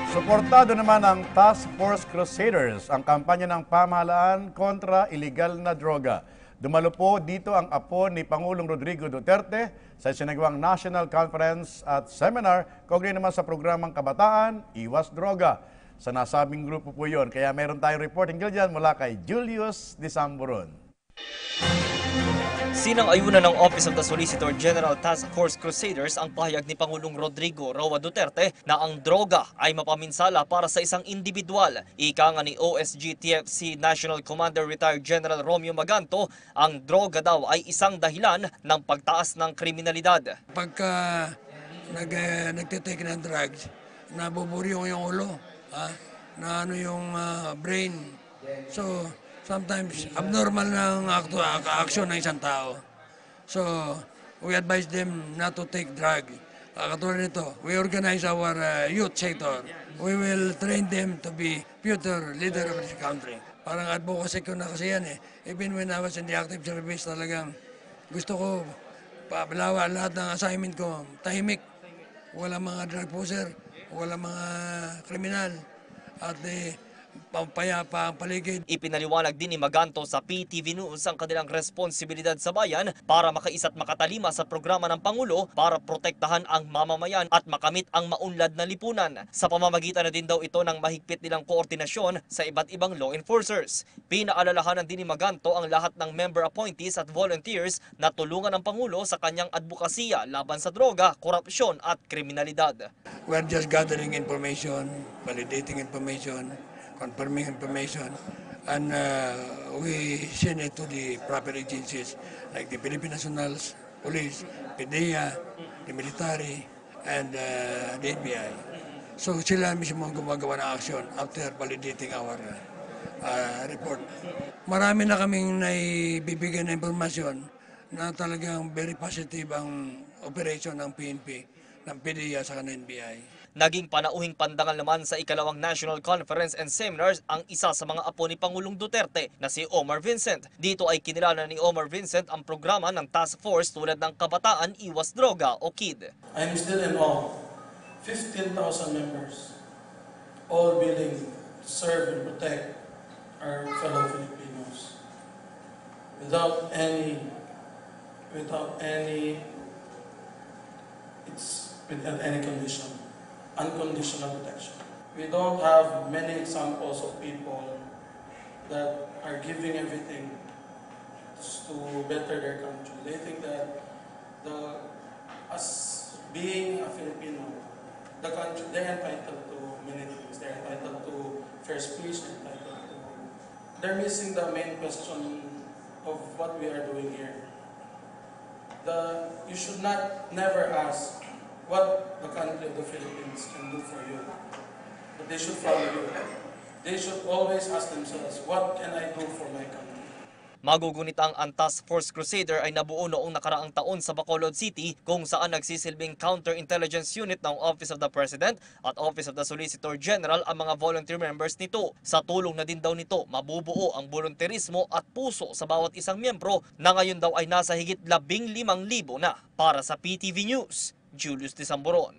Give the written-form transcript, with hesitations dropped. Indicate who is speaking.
Speaker 1: Suportado naman ng Task Force Crusaders ang kampanya ng pamahalaan kontra iligal na droga. Dumalo po dito ang apo ni Pangulong Rodrigo Duterte sa isinagawang National Conference at Seminar kaugnay naman sa programang Kabataan, Iwas Droga. Sa nasabing grupo po yon. Kaya meron tayong reporting dyan mula kay Julius Disamburon.
Speaker 2: Sinang-ayunan ng Office of the Solicitor General Task Force Crusaders ang pahayag ni Pangulong Rodrigo Roa Duterte na ang droga ay mapaminsala para sa isang individual. Ika nga ni OSG TFC National Commander Retired General Romeo Maganto, ang droga daw ay isang dahilan ng pagtaas ng kriminalidad.
Speaker 3: Pagka nagtitake ng drugs, nabuburyo yung ulo, na ano yung brain. So, sometimes abnormal ng action ng isang tao. So, we advise them not to take drugs. Katulad nito, we organize our youth sector. We will train them to be future leader of this country. Parang advocacy ko na kasi yan eh. Even when I was in the active service, talagang gusto ko pabalawa lahat ng assignment ko. Tahimik, wala mga drug pusher, wala mga kriminal, at pampayapa ang paligid.
Speaker 2: Ipinaliwanag din ni Maganto sa PTV News ang kanilang responsibilidad sa bayan para makaisa't makatalima sa programa ng Pangulo para protektahan ang mamamayan at makamit ang maunlad na lipunan. Sa pamamagitan na din daw ito ng mahigpit nilang koordinasyon sa iba't ibang law enforcers. Pinaalalahanan din ni Maganto ang lahat ng member appointees at volunteers na tulungan ng Pangulo sa kanyang advokasya laban sa droga, korupsyon at kriminalidad.
Speaker 3: We are just gathering information, validating information, confirming information, and we send it to the proper agencies like the Philippine National Police, PDEA, the military, and the NBI. So sila mismo ang gumagawa ng action after validating our report. Marami na kaming naibibigyan na informasyon na talagang very positive ang operation ng PNP, ng PDEA sa NBI.
Speaker 2: Naging panauhing pandangal naman sa ikalawang National Conference and Seminars ang isa sa mga apo ni Pangulong Duterte na si Omar Vincent. Dito ay kinilala ni Omar Vincent ang programa ng task force tulad ng Kabataan, Iwas Droga o KID.
Speaker 4: I'm still in awe. 15,000 members, all willing to serve and protect our fellow Filipinos without any condition. Unconditional protection. We don't have many examples of people that are giving everything to better their country. They think that as being a Filipino, the country, they're entitled to many things. They're entitled to fair speech, they're missing the main question of what we are doing here. You should never ask what the country of the Philippines can do for you. But they should follow you. They should always ask themselves, what can I do for my country?
Speaker 2: Magugunita ang Task Force Crusader ay nabuo noong nakaraang taon sa Bacolod City kung saan nagsisilbing Counterintelligence Unit ng Office of the President at Office of the Solicitor General ang mga volunteer members nito. Sa tulong na din daw nito, mabubuo ang volunteerismo at puso sa bawat isang miyembro na ngayon daw ay nasa higit 15,000 na. Para sa PTV News, Julius Disamburon.